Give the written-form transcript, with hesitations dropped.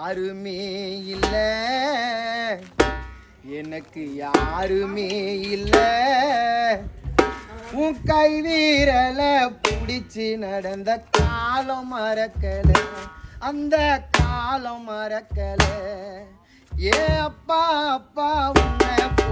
யாருமே இல்ல, எனக்கு யாருமே இல்ல, உன் கை வீரல புடிச்சு நடந்த காலம் மறக்கல, அந்த காலம் மறக்கல. ஏ அப்பா அப்பா உன்னை போ